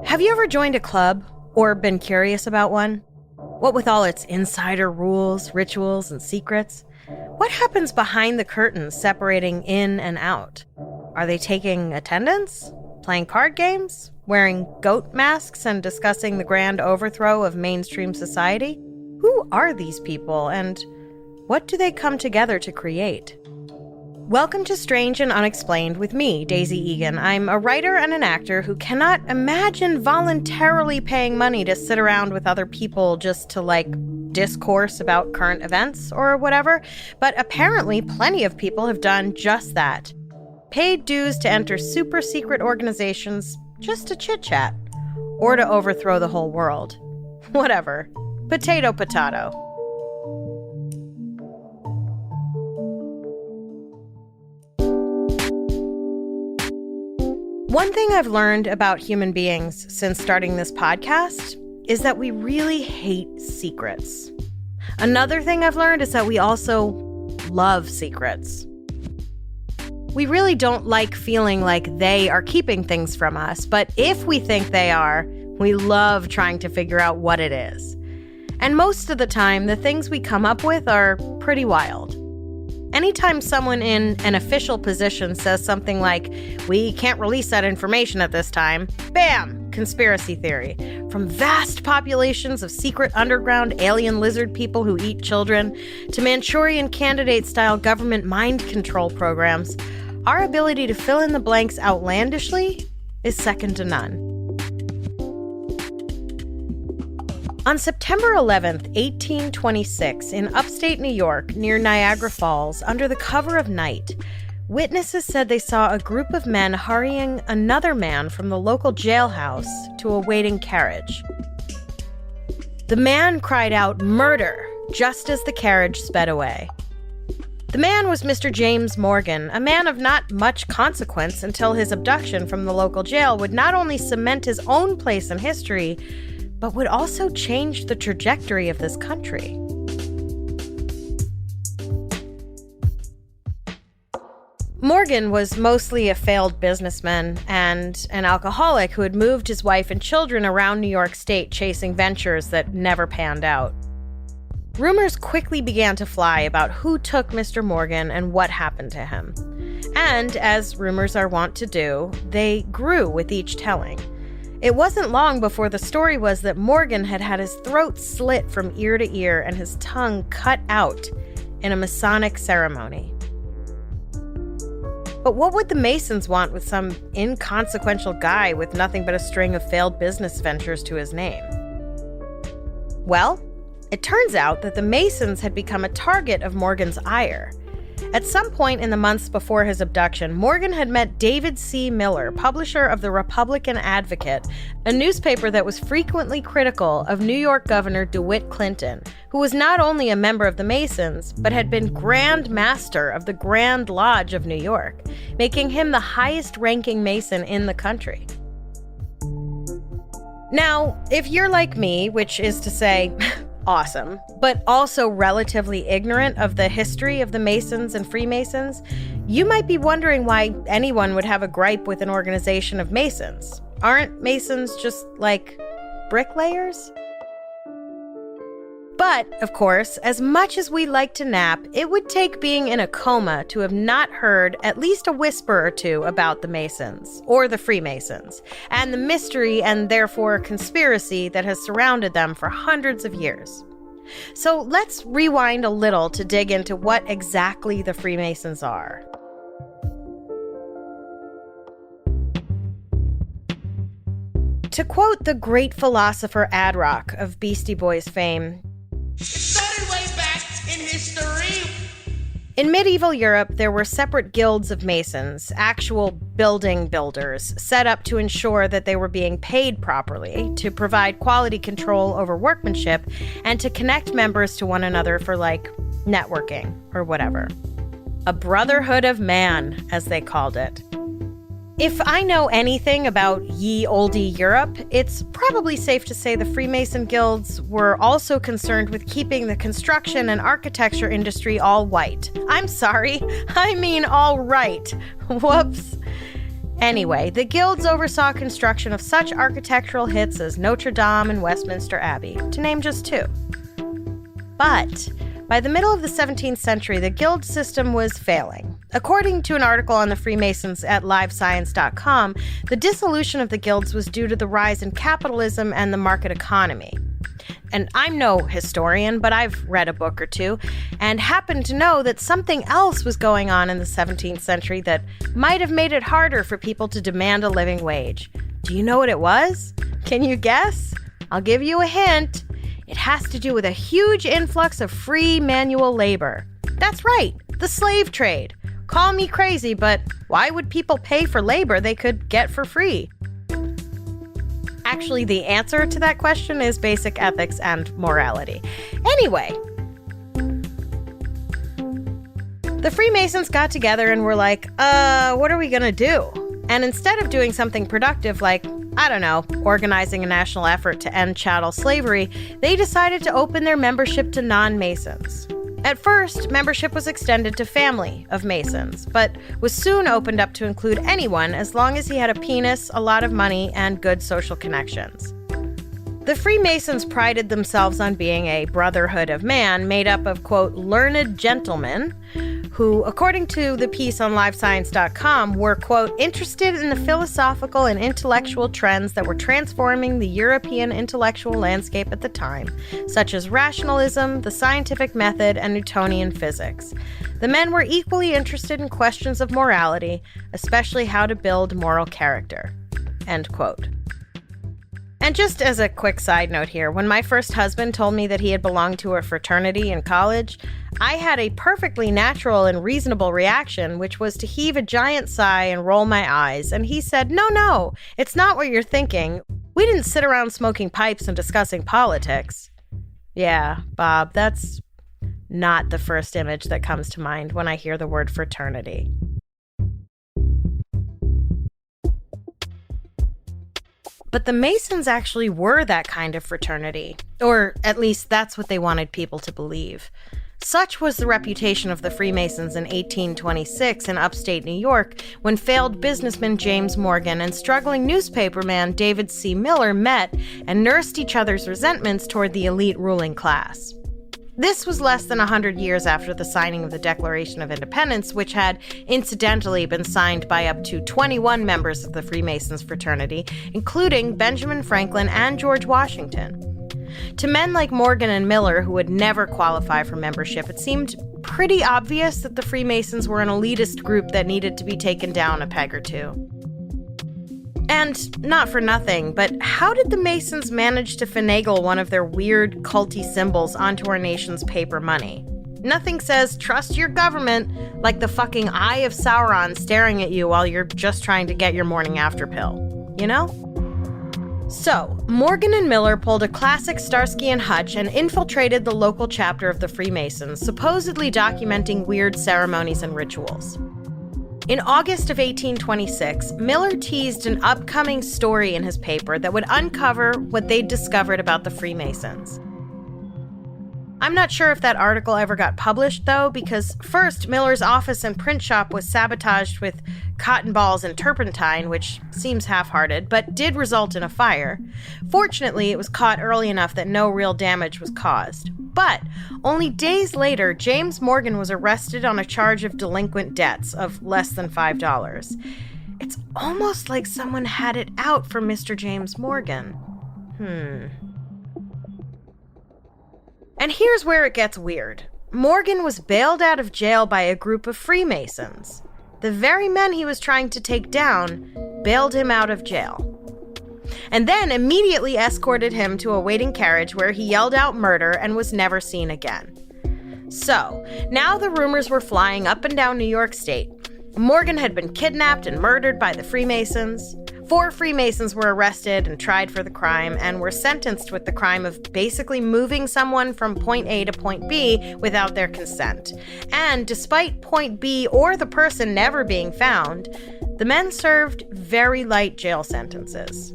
Have you ever joined a club or been curious about one? What with all its insider rules, rituals, and secrets? What happens behind the curtains separating in and out? Are they taking attendance? Playing card games? Wearing goat masks and discussing the grand overthrow of mainstream society? Who are these people and what do they come together to create? Welcome to Strange and Unexplained with me, Daisy Egan. I'm a writer and an actor who cannot imagine voluntarily paying money to sit around with other people just to, discourse about current events or whatever. But apparently plenty of people have done just that. Paid dues to enter super secret organizations just to chit-chat. Or to overthrow the whole world. Whatever. Potato, potato. One thing I've learned about human beings since starting this podcast is that we really hate secrets. Another thing I've learned is that we also love secrets. We really don't like feeling like they are keeping things from us, but if we think they are, we love trying to figure out what it is. And most of the time, the things we come up with are pretty wild. Anytime someone in an official position says something like, "We can't release that information at this time," bam, conspiracy theory. From vast populations of secret underground alien lizard people who eat children to Manchurian candidate-style government mind control programs, our ability to fill in the blanks outlandishly is second to none. On September 11th, 1826, in upstate New York, near Niagara Falls, under the cover of night, witnesses said they saw a group of men hurrying another man from the local jailhouse to a waiting carriage. The man cried out, "Murder!" just as the carriage sped away. The man was Mr. James Morgan, a man of not much consequence until his abduction from the local jail would not only cement his own place in history, but would also change the trajectory of this country. Morgan was mostly a failed businessman and an alcoholic who had moved his wife and children around New York State chasing ventures that never panned out. Rumors quickly began to fly about who took Mr. Morgan and what happened to him. And, as rumors are wont to do, they grew with each telling. It wasn't long before the story was that Morgan had had his throat slit from ear to ear and his tongue cut out in a Masonic ceremony. But what would the Masons want with some inconsequential guy with nothing but a string of failed business ventures to his name? Well, it turns out that the Masons had become a target of Morgan's ire. At some point in the months before his abduction, Morgan had met David C. Miller, publisher of the Republican Advocate, a newspaper that was frequently critical of New York Governor DeWitt Clinton, who was not only a member of the Masons, but had been Grand Master of the Grand Lodge of New York, making him the highest-ranking Mason in the country. Now, if you're like me, which is to say, awesome, but also relatively ignorant of the history of the Masons and Freemasons, you might be wondering why anyone would have a gripe with an organization of Masons. Aren't Masons just like bricklayers? But, of course, as much as we like to nap, it would take being in a coma to have not heard at least a whisper or two about the Masons, or the Freemasons, and the mystery and therefore conspiracy that has surrounded them for hundreds of years. So let's rewind a little to dig into what exactly the Freemasons are. To quote the great philosopher Ad Rock of Beastie Boys fame, "It started way back in history." In medieval Europe, there were separate guilds of Masons, actual building builders, set up to ensure that they were being paid properly, to provide quality control over workmanship, and to connect members to one another for, networking or whatever. A brotherhood of man, as they called it. If I know anything about ye olde Europe, it's probably safe to say the Freemason guilds were also concerned with keeping the construction and architecture industry all white. I'm sorry, I mean all right. Whoops. Anyway, the guilds oversaw construction of such architectural hits as Notre Dame and Westminster Abbey, to name just two. But by the middle of the 17th century, the guild system was failing. According to an article on the Freemasons at livescience.com, the dissolution of the guilds was due to the rise in capitalism and the market economy. And I'm no historian, but I've read a book or two and happen to know that something else was going on in the 17th century that might have made it harder for people to demand a living wage. Do you know what it was? Can you guess? I'll give you a hint. It has to do with a huge influx of free manual labor. That's right, the slave trade. Call me crazy, but why would people pay for labor they could get for free? Actually, the answer to that question is basic ethics and morality. Anyway, the Freemasons got together and were like, what are we gonna do? And instead of doing something productive like, I don't know, organizing a national effort to end chattel slavery, they decided to open their membership to non-Masons. At first, membership was extended to family of Masons, but was soon opened up to include anyone as long as he had a penis, a lot of money, and good social connections. The Freemasons prided themselves on being a brotherhood of man made up of, quote, learned gentlemen who, according to the piece on livescience.com, were, quote, interested in the philosophical and intellectual trends that were transforming the European intellectual landscape at the time, such as rationalism, the scientific method, and Newtonian physics. The men were equally interested in questions of morality, especially how to build moral character, end quote. And just as a quick side note here, when my first husband told me that he had belonged to a fraternity in college, I had a perfectly natural and reasonable reaction, which was to heave a giant sigh and roll my eyes. And he said, no, it's not what you're thinking. We didn't sit around smoking pipes and discussing politics. Yeah, Bob, that's not the first image that comes to mind when I hear the word fraternity. But the Masons actually were that kind of fraternity, or at least that's what they wanted people to believe. Such was the reputation of the Freemasons in 1826 in upstate New York when failed businessman James Morgan and struggling newspaperman David C. Miller met and nursed each other's resentments toward the elite ruling class. This was less than 100 years after the signing of the Declaration of Independence, which had incidentally been signed by up to 21 members of the Freemasons fraternity, including Benjamin Franklin and George Washington. To men like Morgan and Miller, who would never qualify for membership, it seemed pretty obvious that the Freemasons were an elitist group that needed to be taken down a peg or two. And not for nothing, but how did the Masons manage to finagle one of their weird, culty symbols onto our nation's paper money? Nothing says trust your government like the fucking eye of Sauron staring at you while you're just trying to get your morning after pill, you know? So, Morgan and Miller pulled a classic Starsky and Hutch and infiltrated the local chapter of the Freemasons, supposedly documenting weird ceremonies and rituals. In August of 1826, Miller teased an upcoming story in his paper that would uncover what they'd discovered about the Freemasons. I'm not sure if that article ever got published, though, because first, Miller's office and print shop was sabotaged with cotton balls and turpentine, which seems half-hearted, but did result in a fire. Fortunately, it was caught early enough that no real damage was caused. But only days later, James Morgan was arrested on a charge of delinquent debts of less than $5. It's almost like someone had it out for Mr. James Morgan. And here's where it gets weird. Morgan was bailed out of jail by a group of Freemasons. The very men he was trying to take down bailed him out of jail. And then immediately escorted him to a waiting carriage where he yelled out murder and was never seen again. So, now the rumors were flying up and down New York State. Morgan had been kidnapped and murdered by the Freemasons. 4 Freemasons were arrested and tried for the crime and were sentenced with the crime of basically moving someone from point A to point B without their consent. And despite point B or the person never being found, the men served very light jail sentences.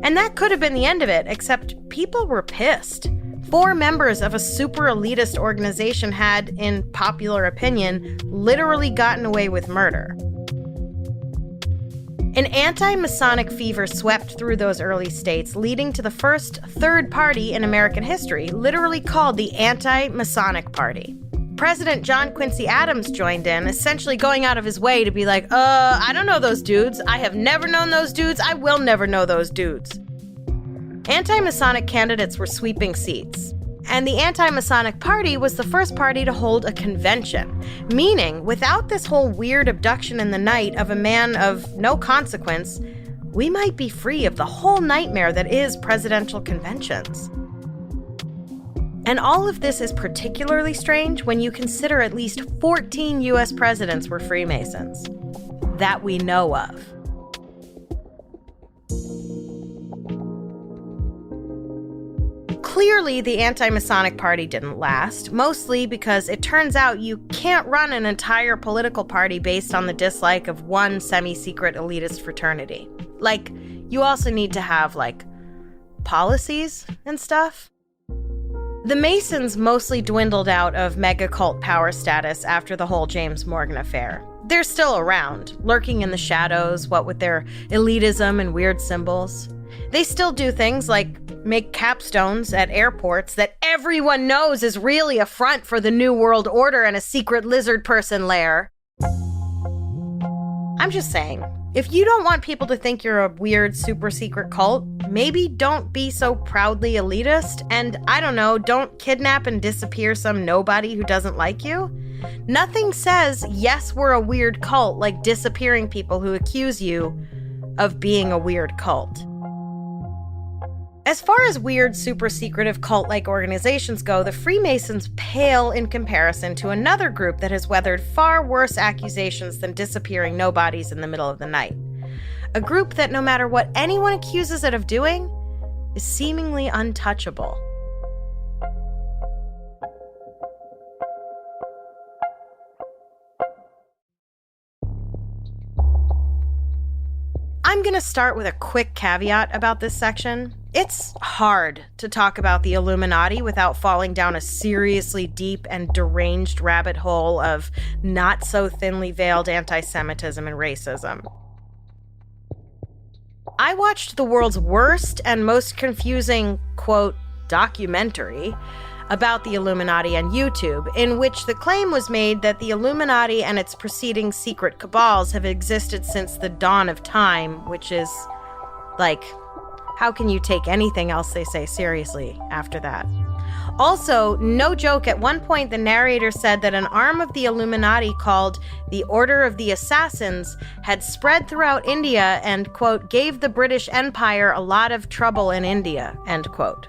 And that could have been the end of it, except people were pissed. 4 members of a super elitist organization had, in popular opinion, literally gotten away with murder. An anti-Masonic fever swept through those early states, leading to the first third party in American history, literally called the Anti-Masonic Party. President John Quincy Adams joined in, essentially going out of his way to be like, I don't know those dudes. I have never known those dudes. I will never know those dudes. Anti-Masonic candidates were sweeping seats. And the Anti-Masonic Party was the first party to hold a convention, meaning without this whole weird abduction in the night of a man of no consequence, we might be free of the whole nightmare that is presidential conventions. And all of this is particularly strange when you consider at least 14 U.S. presidents were Freemasons, that we know of. Clearly, the Anti-Masonic Party didn't last, mostly because it turns out you can't run an entire political party based on the dislike of one semi-secret elitist fraternity. Like, you also need to have, policies and stuff. The Masons mostly dwindled out of mega-cult power status after the whole James Morgan affair. They're still around, lurking in the shadows, what with their elitism and weird symbols. They still do things like make capstones at airports that everyone knows is really a front for the New World Order and a secret lizard person lair. I'm just saying, if you don't want people to think you're a weird, super secret cult, maybe don't be so proudly elitist, and I don't know, don't kidnap and disappear some nobody who doesn't like you. Nothing says, yes, we're a weird cult, like disappearing people who accuse you of being a weird cult. As far as weird, super secretive cult-like organizations go, the Freemasons pale in comparison to another group that has weathered far worse accusations than disappearing nobodies in the middle of the night. A group that, no matter what anyone accuses it of doing, is seemingly untouchable. I'm going to start with a quick caveat about this section. It's hard to talk about the Illuminati without falling down a seriously deep and deranged rabbit hole of not so thinly veiled anti-Semitism and racism. I watched the world's worst and most confusing, quote, documentary about the Illuminati on YouTube, in which the claim was made that the Illuminati and its preceding secret cabals have existed since the dawn of time, which is, how can you take anything else they say seriously after that? Also, no joke, at one point the narrator said that an arm of the Illuminati called the Order of the Assassins had spread throughout India and, quote, gave the British Empire a lot of trouble in India, end quote.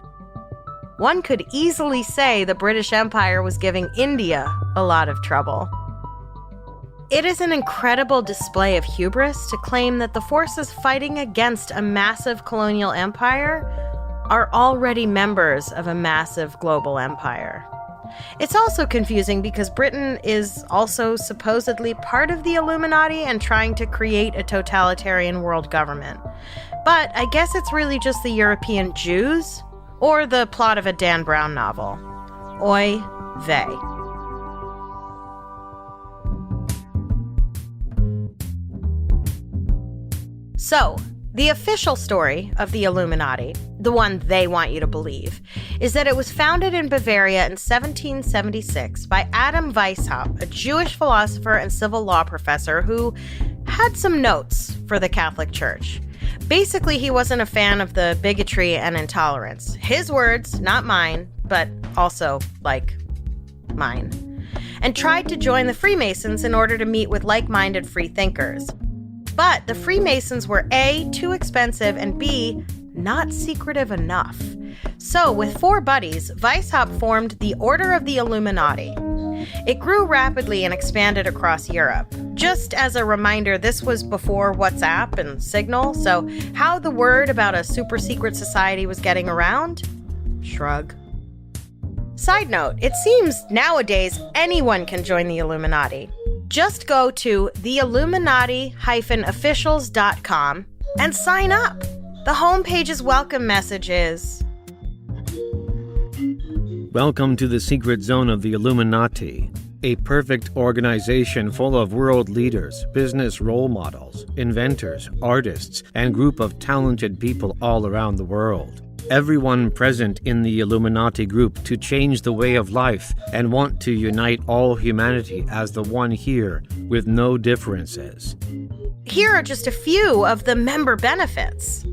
One could easily say the British Empire was giving India a lot of trouble. It is an incredible display of hubris to claim that the forces fighting against a massive colonial empire are already members of a massive global empire. It's also confusing because Britain is also supposedly part of the Illuminati and trying to create a totalitarian world government. But I guess it's really just the European Jews, or the plot of a Dan Brown novel. Oy vey. So, the official story of the Illuminati, the one they want you to believe, is that it was founded in Bavaria in 1776 by Adam Weishaupt, a Jewish philosopher and civil law professor who had some notes for the Catholic Church. Basically, he wasn't a fan of the bigotry and intolerance. His words, not mine, but also, mine. And tried to join the Freemasons in order to meet with like-minded free thinkers. But the Freemasons were A, too expensive, and B, not secretive enough. So, with 4 buddies, Weishaupt formed the Order of the Illuminati. It grew rapidly and expanded across Europe. Just as a reminder, this was before WhatsApp and Signal, so how the word about a super secret society was getting around? Shrug. Side note, it seems nowadays anyone can join the Illuminati. Just go to theilluminati-officials.com and sign up. The homepage's welcome message is... Welcome to the secret zone of the Illuminati, a perfect organization full of world leaders, business role models, inventors, artists, and group of talented people all around the world. Everyone present in the Illuminati group to change the way of life and want to unite all humanity as the one here with no differences. Here are just a few of the member benefits.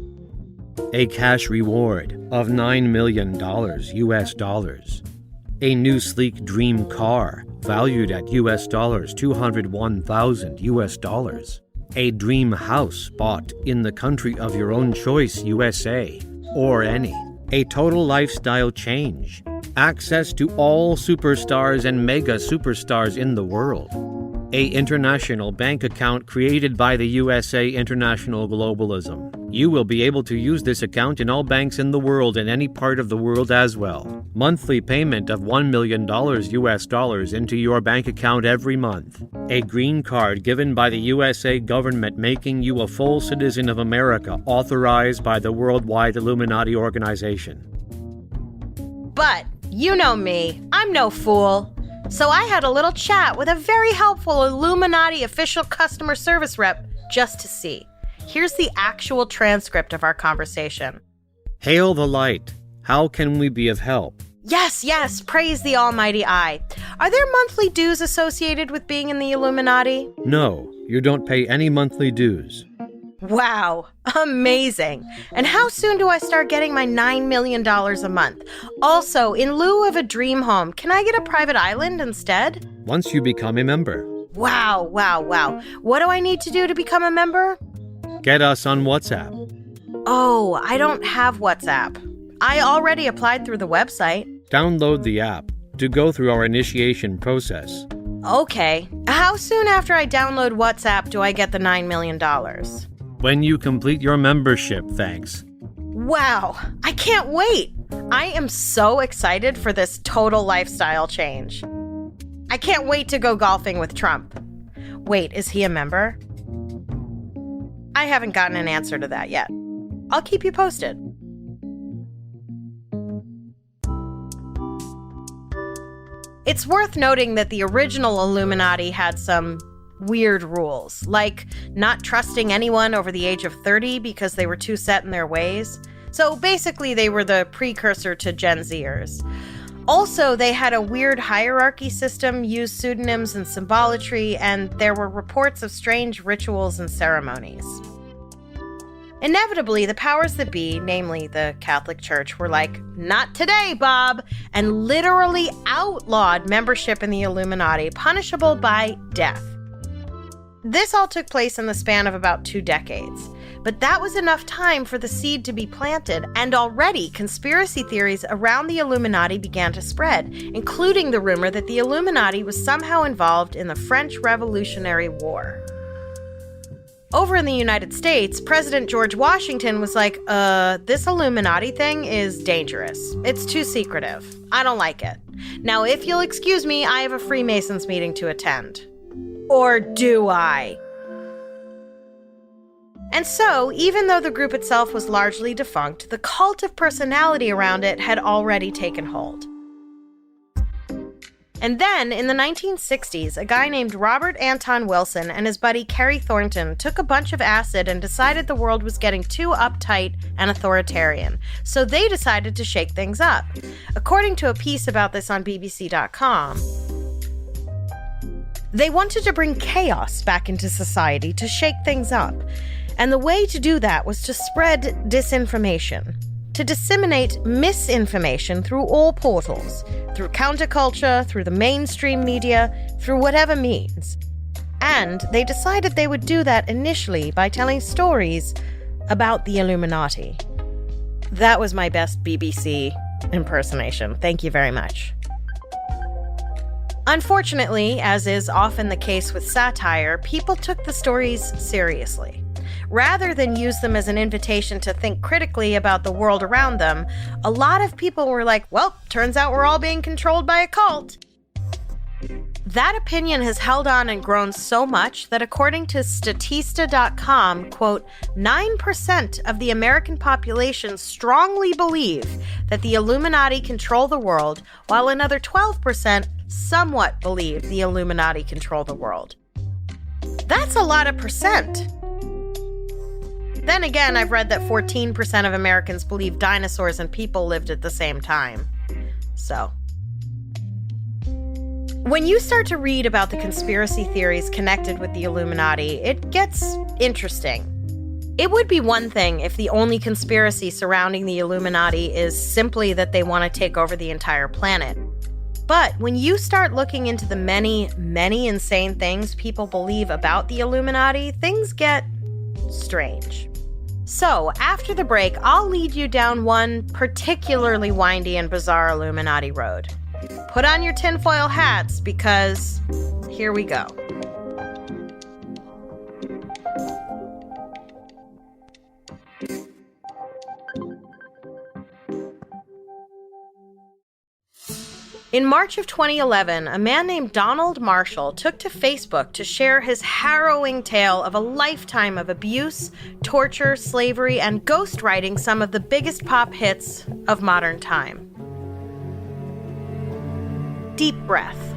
A cash reward of $9 million US dollars. A new sleek dream car valued at US dollars 201,000 US dollars. A dream house bought in the country of your own choice, USA, or any. A total lifestyle change. Access to all superstars and mega superstars in the world. A international bank account created by the USA International Globalism. You will be able to use this account in all banks in the world and any part of the world as well. Monthly payment of $1 million US dollars into your bank account every month. A green card given by the USA government making you a full citizen of America authorized by the Worldwide Illuminati Organization. But, you know me, I'm no fool. So I had a little chat with a very helpful Illuminati official customer service rep just to see. Here's the actual transcript of our conversation. Hail the light. How can we be of help? Yes, praise the almighty I. Are there monthly dues associated with being in the Illuminati? No, you don't pay any monthly dues. Wow, amazing. And how soon do I start getting my $9 million a month? Also, in lieu of a dream home, can I get a private island instead? Once you become a member. Wow. What do I need to do to become a member? Get us on WhatsApp. Oh, I don't have WhatsApp. I already applied through the website. Download the app to go through our initiation process. Okay. How soon after I download WhatsApp do I get the $9 million? When you complete your membership, thanks. Wow, I can't wait. I am so excited for this total lifestyle change. I can't wait to go golfing with Trump. Wait, is he a member? I haven't gotten an answer to that yet. I'll keep you posted. It's worth noting that the original Illuminati had some weird rules, like not trusting anyone over the age of 30 because they were too set in their ways. So basically, they were the precursor to Gen Zers. Also, they had a weird hierarchy system, used pseudonyms and symbolatry, and there were reports of strange rituals and ceremonies. Inevitably, the powers that be, namely the Catholic Church, were like, "Not today, Bob," and literally outlawed membership in the Illuminati, punishable by death. This all took place in the span of about 2 decades. But that was enough time for the seed to be planted, and already conspiracy theories around the Illuminati began to spread, including the rumor that the Illuminati was somehow involved in the French Revolutionary War. Over in the United States, President George Washington was like, this Illuminati thing is dangerous. It's too secretive. I don't like it. Now, if you'll excuse me, I have a Freemasons meeting to attend. Or do I? And so, even though the group itself was largely defunct, the cult of personality around it had already taken hold. And then, in the 1960s, a guy named Robert Anton Wilson and his buddy Kerry Thornton took a bunch of acid and decided the world was getting too uptight and authoritarian, so they decided to shake things up. According to a piece about this on BBC.com, they wanted to bring chaos back into society to shake things up. And the way to do that was to spread disinformation, to disseminate misinformation through all portals, through counterculture, through the mainstream media, through whatever means. And they decided they would do that initially by telling stories about the Illuminati. That was my best BBC impersonation. Thank you very much. Unfortunately, as is often the case with satire, people took the stories seriously. Rather than use them as an invitation to think critically about the world around them, a lot of people were like, well, turns out we're all being controlled by a cult. That opinion has held on and grown so much that according to Statista.com, quote, 9% of the American population strongly believe that the Illuminati control the world, while another 12% somewhat believe the Illuminati control the world. That's a lot of percent. Then again, I've read that 14% of Americans believe dinosaurs and people lived at the same time. So, when you start to read about the conspiracy theories connected with the Illuminati, it gets interesting. It would be one thing if the only conspiracy surrounding the Illuminati is simply that they want to take over the entire planet. But when you start looking into the many, many insane things people believe about the Illuminati, things get strange. So, after the break, I'll lead you down one particularly windy and bizarre Illuminati road. Put on your tinfoil hats because here we go. In March of 2011, a man named Donald Marshall took to Facebook to share his harrowing tale of a lifetime of abuse, torture, slavery, and ghostwriting some of the biggest pop hits of modern time. Deep breath.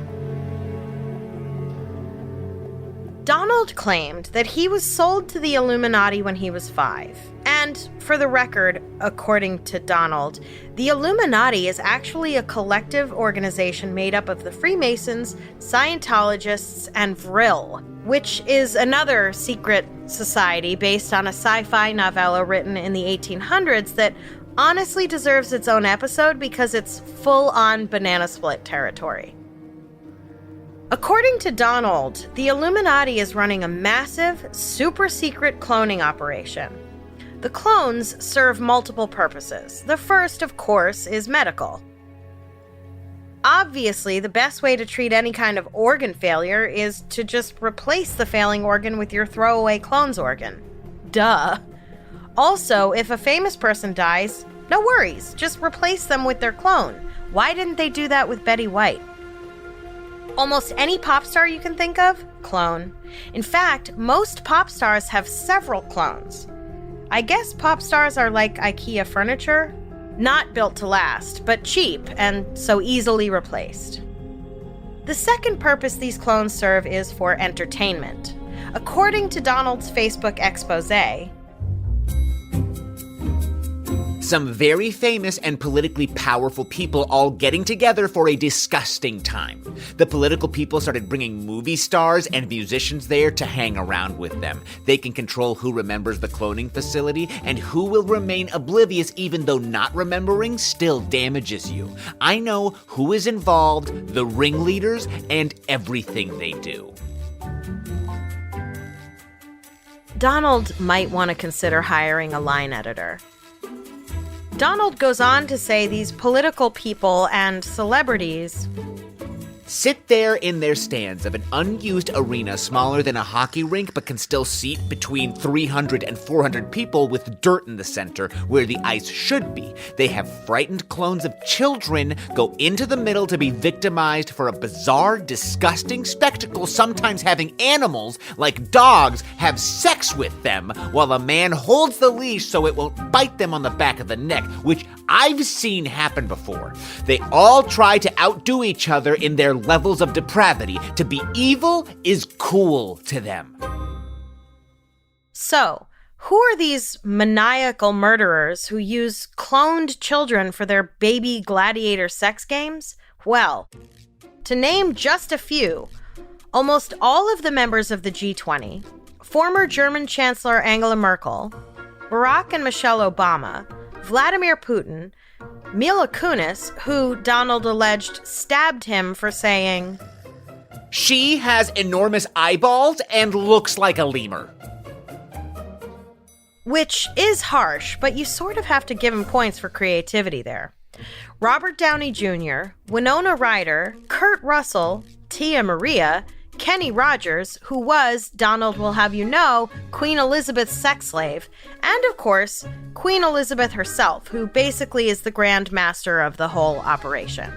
Donald claimed that he was sold to the Illuminati when he was 5. And, for the record, according to Donald, the Illuminati is actually a collective organization made up of the Freemasons, Scientologists, and Vril, which is another secret society based on a sci-fi novella written in the 1800s that honestly deserves its own episode because it's full-on banana split territory. According to Donald, the Illuminati is running a massive, super-secret cloning operation. The clones serve multiple purposes. The first, of course, is medical. Obviously, the best way to treat any kind of organ failure is to just replace the failing organ with your throwaway clone's organ. Duh. Also, if a famous person dies, no worries, just replace them with their clone. Why didn't they do that with Betty White? Almost any pop star you can think of, clone. In fact, most pop stars have several clones. I guess pop stars are like IKEA furniture, not built to last, but cheap and so easily replaced. The second purpose these clones serve is for entertainment. According to Donald's Facebook expose, some very famous and politically powerful people all getting together for a disgusting time. The political people started bringing movie stars and musicians there to hang around with them. They can control who remembers the cloning facility and who will remain oblivious even though not remembering still damages you. I know who is involved, the ringleaders, and everything they do. Donald might want to consider hiring a line editor. Donald goes on to say these political people and celebrities sit there in their stands of an unused arena smaller than a hockey rink but can still seat between 300 and 400 people with dirt in the center where the ice should be. They have frightened clones of children go into the middle to be victimized for a bizarre, disgusting spectacle, sometimes having animals, like dogs, have sex with them while a man holds the leash so it won't bite them on the back of the neck, which I've seen happen before. They all try to outdo each other in their levels of depravity. To be evil is cool to them. So, who are these maniacal murderers who use cloned children for their baby gladiator sex games? Well, to name just a few, almost all of the members of the G20, former German Chancellor Angela Merkel, Barack and Michelle Obama, Vladimir Putin, Mila Kunis, who Donald alleged stabbed him for saying, "She has enormous eyeballs and looks like a lemur." Which is harsh, but you sort of have to give him points for creativity there. Robert Downey Jr., Winona Ryder, Kurt Russell, Tia Maria, Kenny Rogers, who was, Donald will have you know, Queen Elizabeth's sex slave, and of course, Queen Elizabeth herself, who basically is the Grand Master of the whole operation.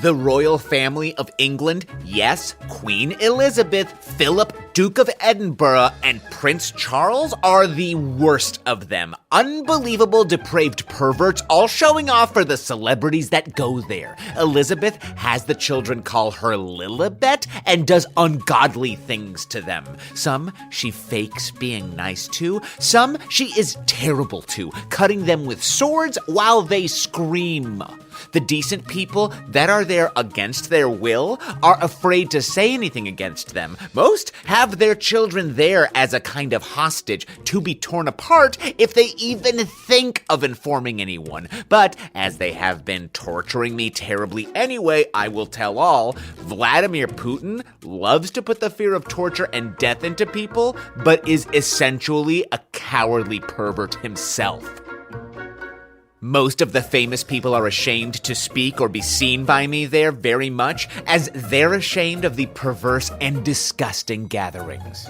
The royal family of England, yes, Queen Elizabeth, Philip, Duke of Edinburgh, and Prince Charles are the worst of them. Unbelievable, depraved perverts, all showing off for the celebrities that go there. Elizabeth has the children call her Lilibet and does ungodly things to them. Some she fakes being nice to, some she is terrible to, cutting them with swords while they scream. The decent people that are there against their will are afraid to say anything against them. Most have their children there as a kind of hostage to be torn apart if they even think of informing anyone. But as they have been torturing me terribly anyway, I will tell all, Vladimir Putin loves to put the fear of torture and death into people, but is essentially a cowardly pervert himself. Most of the famous people are ashamed to speak or be seen by me there very much, as they're ashamed of the perverse and disgusting gatherings.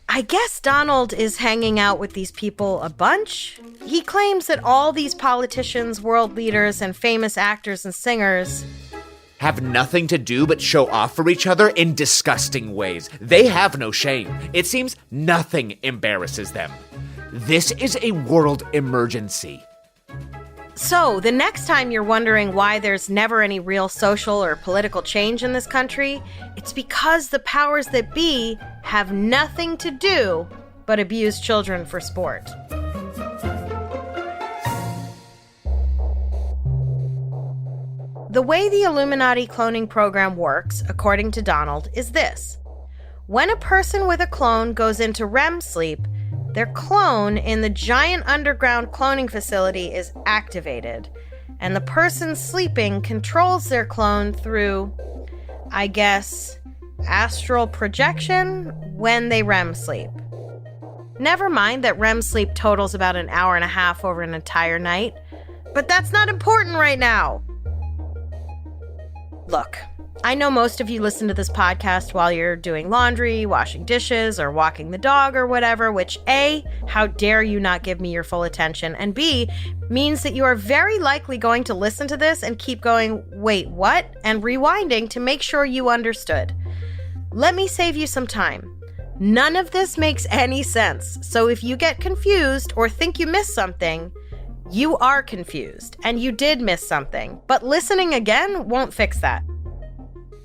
I guess Donald is hanging out with these people a bunch. He claims that all these politicians, world leaders, and famous actors and singers have nothing to do but show off for each other in disgusting ways. They have no shame. It seems nothing embarrasses them. This is a world emergency. So, the next time you're wondering why there's never any real social or political change in this country, it's because the powers that be have nothing to do but abuse children for sport. The way the Illuminati cloning program works, according to Donald, is this. When a person with a clone goes into REM sleep, their clone in the giant underground cloning facility is activated, and the person sleeping controls their clone through, I guess, astral projection when they REM sleep. Never mind that REM sleep totals about an hour and a half over an entire night, but that's not important right now. Look, I know most of you listen to this podcast while you're doing laundry, washing dishes, or walking the dog or whatever, which A, how dare you not give me your full attention, and B, means that you are very likely going to listen to this and keep going, wait, what? And rewinding to make sure you understood. Let me save you some time. None of this makes any sense, so if you get confused or think you missed something, you are confused, and you did miss something, but listening again won't fix that.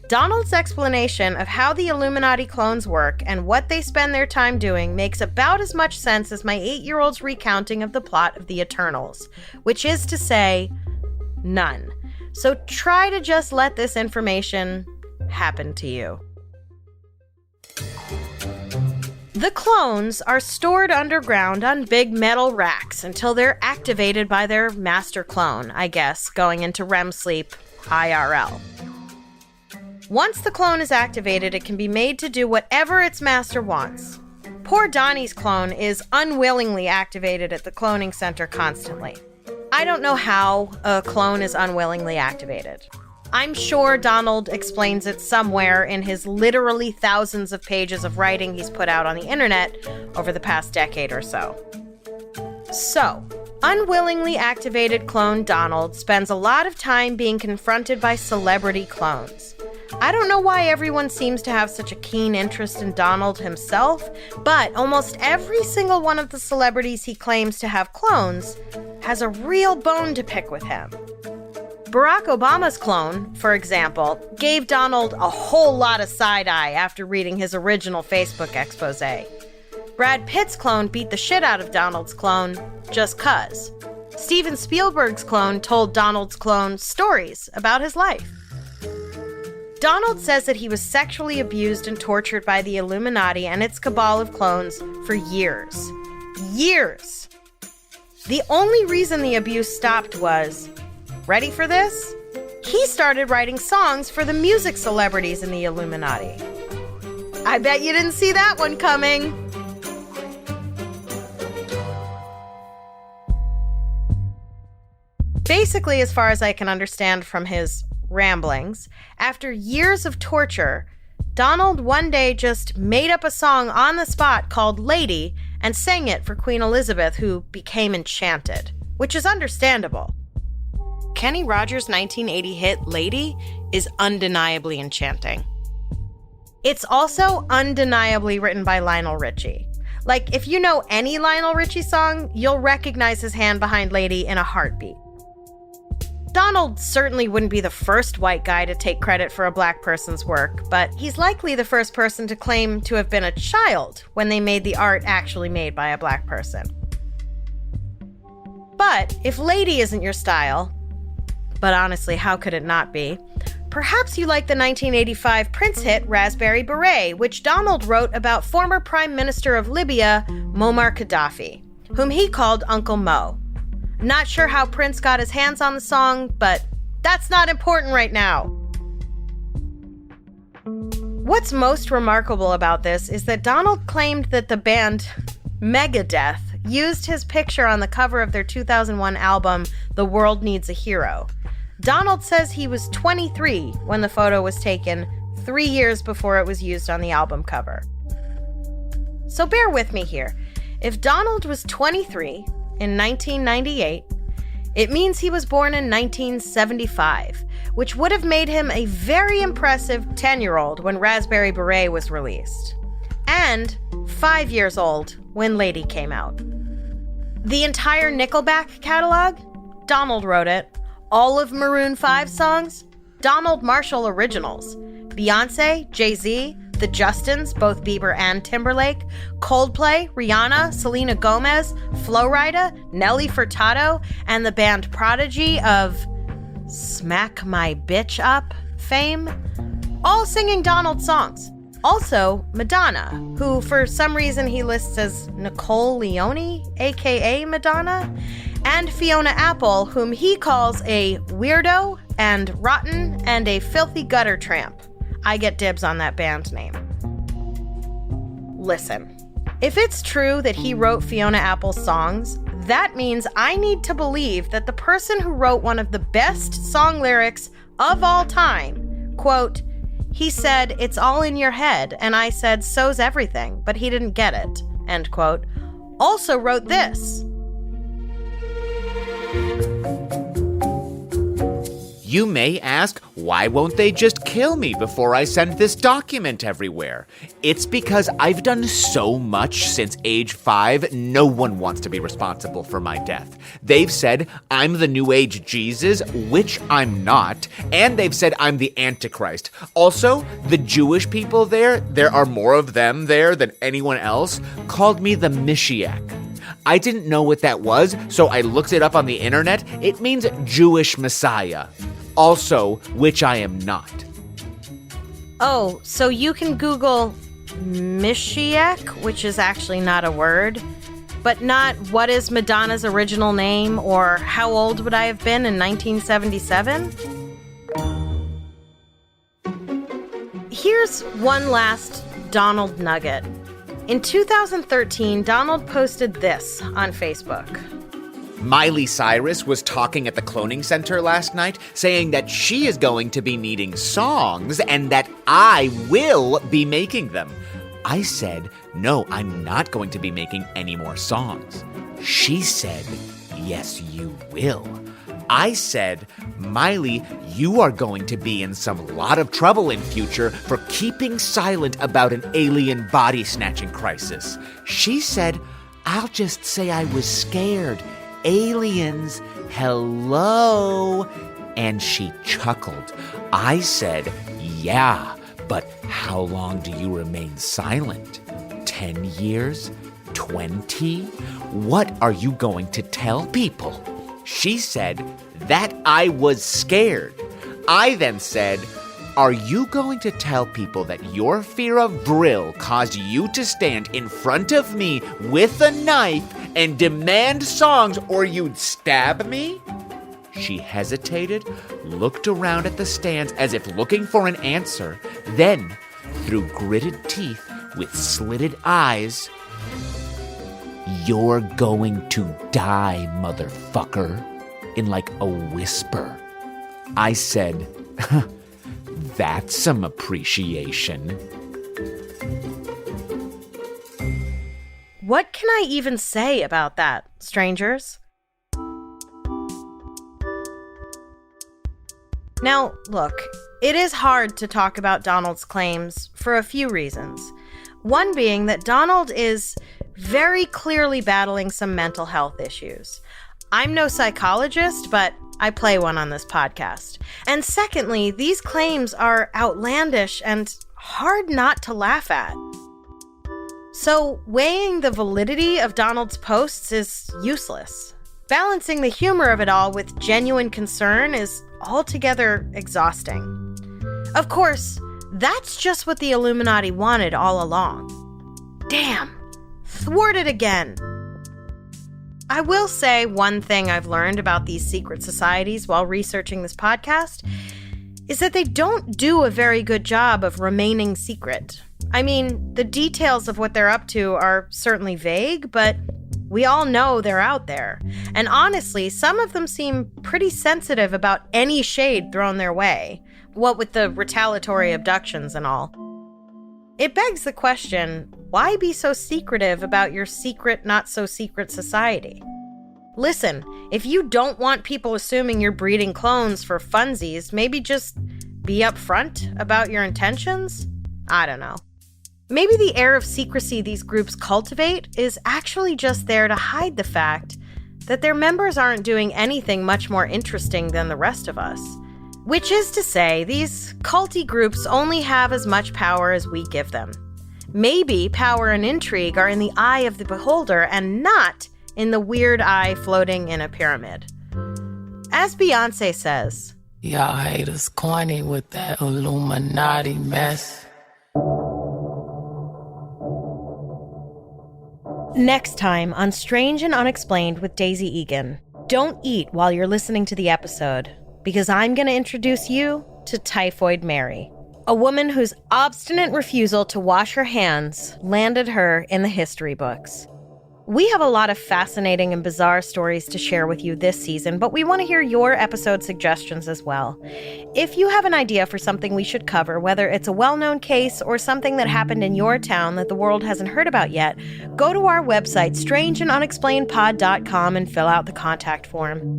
Donald's explanation of how the Illuminati clones work and what they spend their time doing makes about as much sense as my 8-year-old's recounting of the plot of the Eternals, which is to say, none. So try to just let this information happen to you. The clones are stored underground on big metal racks until they're activated by their master clone, I guess, going into REM sleep, IRL. Once the clone is activated, it can be made to do whatever its master wants. Poor Donnie's clone is unwillingly activated at the cloning center constantly. I don't know how a clone is unwillingly activated. I'm sure Donald explains it somewhere in his literally thousands of pages of writing he's put out on the internet over the past decade or so. So, unwillingly activated clone Donald spends a lot of time being confronted by celebrity clones. I don't know why everyone seems to have such a keen interest in Donald himself, but almost every single one of the celebrities he claims to have clones has a real bone to pick with him. Barack Obama's clone, for example, gave Donald a whole lot of side-eye after reading his original Facebook expose. Brad Pitt's clone beat the shit out of Donald's clone just 'cause. Steven Spielberg's clone told Donald's clone stories about his life. Donald says that he was sexually abused and tortured by the Illuminati and its cabal of clones for years. Years! The only reason the abuse stopped was, ready for this? He started writing songs for the music celebrities in the Illuminati. I bet you didn't see that one coming. Basically, as far as I can understand from his ramblings, after years of torture, Donald one day just made up a song on the spot called Lady and sang it for Queen Elizabeth, who became enchanted, which is understandable. Kenny Rogers' 1980 hit Lady is undeniably enchanting. It's also undeniably written by Lionel Richie. Like, if you know any Lionel Richie song, you'll recognize his hand behind Lady in a heartbeat. Donald certainly wouldn't be the first white guy to take credit for a black person's work, but he's likely the first person to claim to have been a child when they made the art actually made by a black person. But if Lady isn't your style, but honestly, how could it not be? Perhaps you like the 1985 Prince hit Raspberry Beret, which Donald wrote about former Prime Minister of Libya, Muammar Gaddafi, whom he called Uncle Mo. Not sure how Prince got his hands on the song, but that's not important right now. What's most remarkable about this is that Donald claimed that the band Megadeth used his picture on the cover of their 2001 album, The World Needs a Hero. Donald says he was 23 when the photo was taken, 3 years before it was used on the album cover. So bear with me here. If Donald was 23 in 1998, it means he was born in 1975, which would have made him a very impressive 10-year-old when Raspberry Beret was released, and 5 years old when Lady came out. The entire Nickelback catalog? Donald wrote it. All of Maroon 5 songs? Donald Marshall originals. Beyonce, Jay-Z, the Justins, both Bieber and Timberlake, Coldplay, Rihanna, Selena Gomez, Flo Rida, Nelly Furtado, and the band Prodigy of Smack My Bitch Up fame, all singing Donald songs. Also, Madonna, who for some reason he lists as Nicole Leone, aka Madonna, and Fiona Apple, whom he calls a weirdo and rotten and a filthy gutter tramp. I get dibs on that band name. Listen, if it's true that he wrote Fiona Apple's songs, that means I need to believe that the person who wrote one of the best song lyrics of all time, quote, he said, "It's all in your head," and I said, "So's everything," but he didn't get it, end quote, also wrote this. You may ask, why won't they just kill me before I send this document everywhere? It's because I've done so much since age 5, no one wants to be responsible for my death. They've said I'm the New Age Jesus, which I'm not, and they've said I'm the Antichrist. Also, the Jewish people there are more of them there than anyone else, called me the Mishiach. I didn't know what that was, so I looked it up on the internet. It means Jewish Messiah. Also, which I am not. Oh, so you can Google Mishiach, which is actually not a word, but not what is Madonna's original name or how old would I have been in 1977? Here's one last Donald nugget. In 2013, Donald posted this on Facebook. Miley Cyrus was talking at the cloning center last night, saying that she is going to be needing songs and that I will be making them. I said, no, I'm not going to be making any more songs. She said, yes, you will. I said, Miley, you are going to be in some lot of trouble in future for keeping silent about an alien body snatching crisis. She said, I'll just say I was scared. Aliens, hello. And she chuckled. I said, yeah, but how long do you remain silent? 10 years? 20? What are you going to tell people? She said that I was scared. I then said, are you going to tell people that your fear of Brill caused you to stand in front of me with a knife and demand songs or you'd stab me? She hesitated, looked around at the stands as if looking for an answer, then, through gritted teeth with slitted eyes, you're going to die, motherfucker, in like a whisper. I said, That's some appreciation. What can I even say about that, strangers? Now, look, it is hard to talk about Donald's claims for a few reasons. One being that Donald is very clearly battling some mental health issues. I'm no psychologist, but I play one on this podcast. And secondly, these claims are outlandish and hard not to laugh at. So weighing the validity of Donald's posts is useless. Balancing the humor of it all with genuine concern is altogether exhausting. Of course, that's just what the Illuminati wanted all along. Damn, thwarted again. I will say one thing I've learned about these secret societies while researching this podcast is that they don't do a very good job of remaining secret. I mean, the details of what they're up to are certainly vague, but we all know they're out there. And honestly, some of them seem pretty sensitive about any shade thrown their way, what with the retaliatory abductions and all. It begs the question, why be so secretive about your secret, not-so-secret society? Listen, if you don't want people assuming you're breeding clones for funsies, maybe just be upfront about your intentions? I don't know. Maybe the air of secrecy these groups cultivate is actually just there to hide the fact that their members aren't doing anything much more interesting than the rest of us. Which is to say, these culty groups only have as much power as we give them. Maybe power and intrigue are in the eye of the beholder and not in the weird eye floating in a pyramid. As Beyonce says, y'all haters corny with that Illuminati mess. Next time on Strange and Unexplained with Daisy Egan, don't eat while you're listening to the episode, because I'm going to introduce you to Typhoid Mary, a woman whose obstinate refusal to wash her hands landed her in the history books. We have a lot of fascinating and bizarre stories to share with you this season, but we want to hear your episode suggestions as well. If you have an idea for something we should cover, whether it's a well-known case or something that happened in your town that the world hasn't heard about yet, go to our website, strangeandunexplainedpod.com, and fill out the contact form.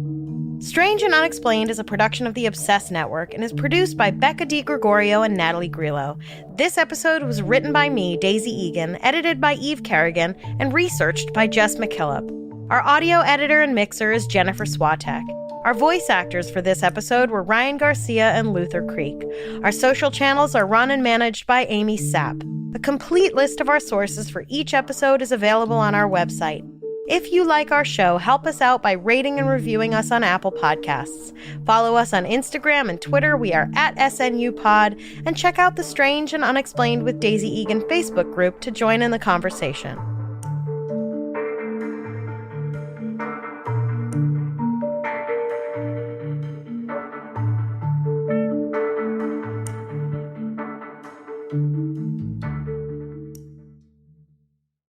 Strange and Unexplained is a production of the Obsessed Network and is produced by Becca DiGregorio and Natalie Grillo. This episode was written by me, Daisy Egan, edited by Eve Kerrigan, and researched by Jess McKillop. Our audio editor and mixer is Jennifer Swatek. Our voice actors for this episode were Ryan Garcia and Luther Creek. Our social channels are run and managed by Amy Sapp. A complete list of our sources for each episode is available on our website. If you like our show, help us out by rating and reviewing us on Apple Podcasts. Follow us on Instagram and Twitter. We are at SNUPod. And check out the Strange and Unexplained with Daisy Egan Facebook group to join in the conversation.